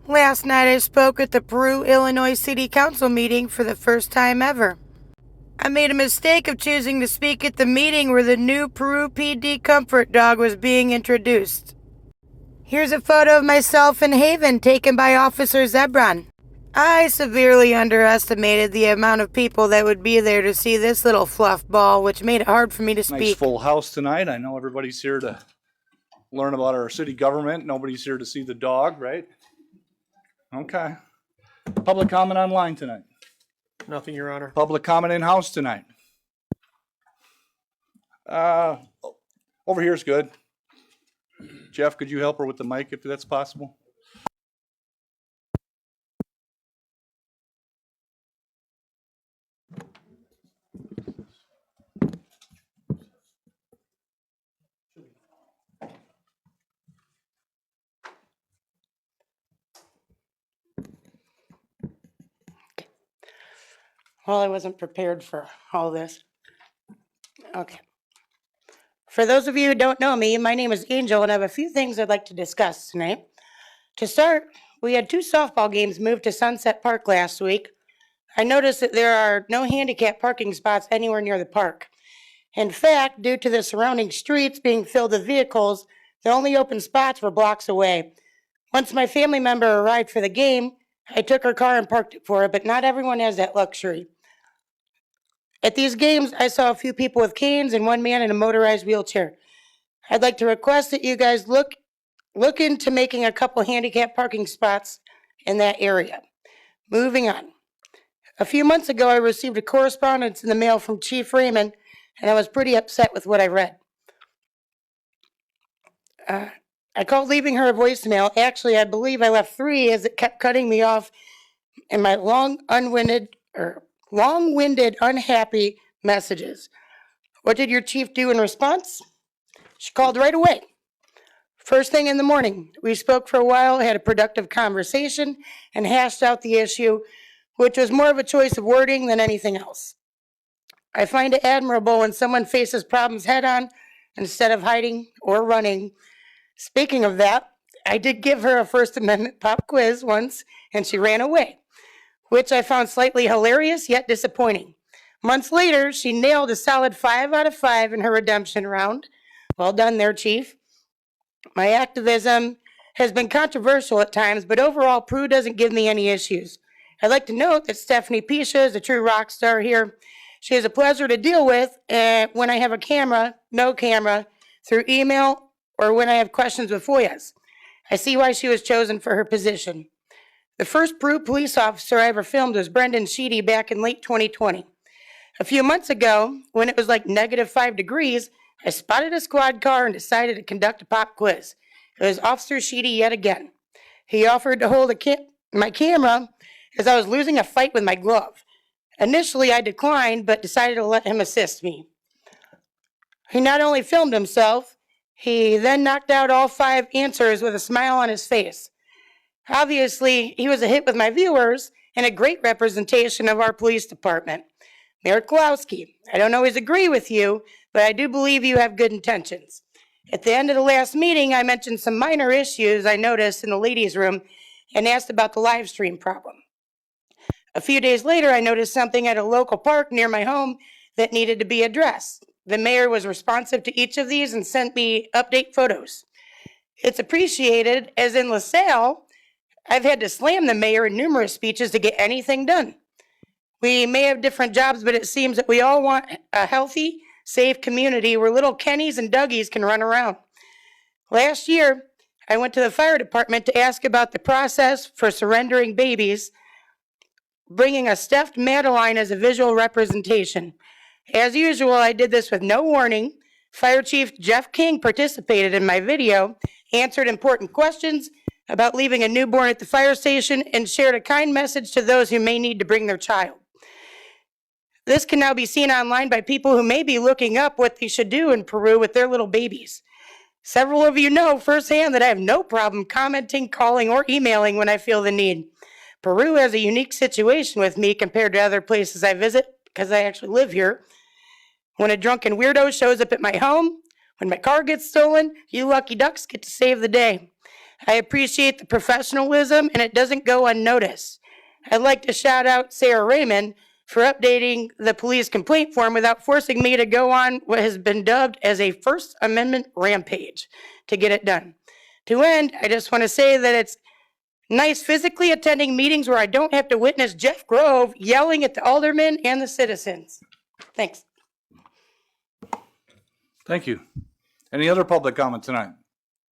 Last night I spoke at the Peru, Illinois City Council meeting for the first time ever. I made a mistake of choosing to speak at the meeting where the new Peru PD comfort dog was being introduced. Here's a photo of myself in Haven taken by Officer Zebron. I severely underestimated the amount of people that would be there to see this little fluff ball, which made it hard for me to speak. Nice full house tonight. I know everybody's here to learn about our city government. Nobody's here to see the dog, right? Okay. Public comment online tonight. Nothing, Your Honor. Public comment in-house tonight. Over here is good. Jeff, could you help her with the mic if that's possible? Well, I wasn't prepared for all this. Okay. For those of you who don't know me, my name is Angel, and I have a few things I'd like to discuss tonight. To start, we had 2 softball games moved to Sunset Park last week. I noticed that there are no handicap parking spots anywhere near the park. In fact, due to the surrounding streets being filled with vehicles, the only open spots were blocks away. Once my family member arrived for the game, I took her car and parked it for her, but not everyone has that luxury. At these games, I saw a few people with canes and one man in a motorized wheelchair. I'd like to request that you guys look into making a couple handicap parking spots in that area. Moving on. A few months ago, I received a correspondence in the mail from Chief Raymond, and I was pretty upset with what I read. I called leaving her a voicemail. Actually, I believe I left 3 as it kept cutting me off in my long-winded, unhappy messages. What did your chief do in response? She called right away. First thing in the morning, we spoke for a while, had a productive conversation, and hashed out the issue, which was more of a choice of wording than anything else. I find it admirable when someone faces problems head-on instead of hiding or running. Speaking of that, I did give her a First Amendment pop quiz once, and she ran away, which I found slightly hilarious yet disappointing. Months later, she nailed a solid 5 out of 5 in her redemption round. Well done there, Chief. My activism has been controversial at times, but overall, Peru doesn't give me any issues. I'd like to note that Stephanie Pisha is a true rock star here. She is a pleasure to deal with when I have a camera, no camera, through email, or when I have questions with FOIAs. I see why she was chosen for her position. The first Peru police officer I ever filmed was Brendan Sheedy back in late 2020. A few months ago, when it was like -5 degrees, I spotted a squad car and decided to conduct a pop quiz. It was Officer Sheedy yet again. He offered to hold my camera as I was losing a fight with my glove. Initially, I declined, but decided to let him assist me. He not only filmed himself, he then knocked out all 5 answers with a smile on his face. Obviously, he was a hit with my viewers and a great representation of our police department. Mayor Kowski, I don't always agree with you, but I do believe you have good intentions. At the end of the last meeting, I mentioned some minor issues I noticed in the ladies' room and asked about the live stream problem. A few days later, I noticed something at a local park near my home that needed to be addressed. The mayor was responsive to each of these and sent me update photos. It's appreciated, as in LaSalle, I've had to slam the mayor in numerous speeches to get anything done. We may have different jobs, but it seems that we all want a healthy, safe community where little Kennys and Dougies can run around. Last year, I went to the fire department to ask about the process for surrendering babies, bringing a stuffed Madeline as a visual representation. As usual, I did this with no warning. Fire Chief Jeff King participated in my video, answered important questions about leaving a newborn at the fire station, and shared a kind message to those who may need to bring their child. This can now be seen online by people who may be looking up what they should do in Peru with their little babies. Several of you know firsthand that I have no problem commenting, calling, or emailing when I feel the need. Peru has a unique situation with me compared to other places I visit because I actually live here. When a drunken weirdo shows up at my home, when my car gets stolen, you lucky ducks get to save the day. I appreciate the professionalism and it doesn't go unnoticed. I'd like to shout out Sarah Raymond for updating the police complaint form without forcing me to go on what has been dubbed as a First Amendment rampage to get it done. To end, I just want to say that it's nice physically attending meetings where I don't have to witness Jeff Grove yelling at the aldermen and the citizens. Thanks. Thank you. Any other public comment tonight?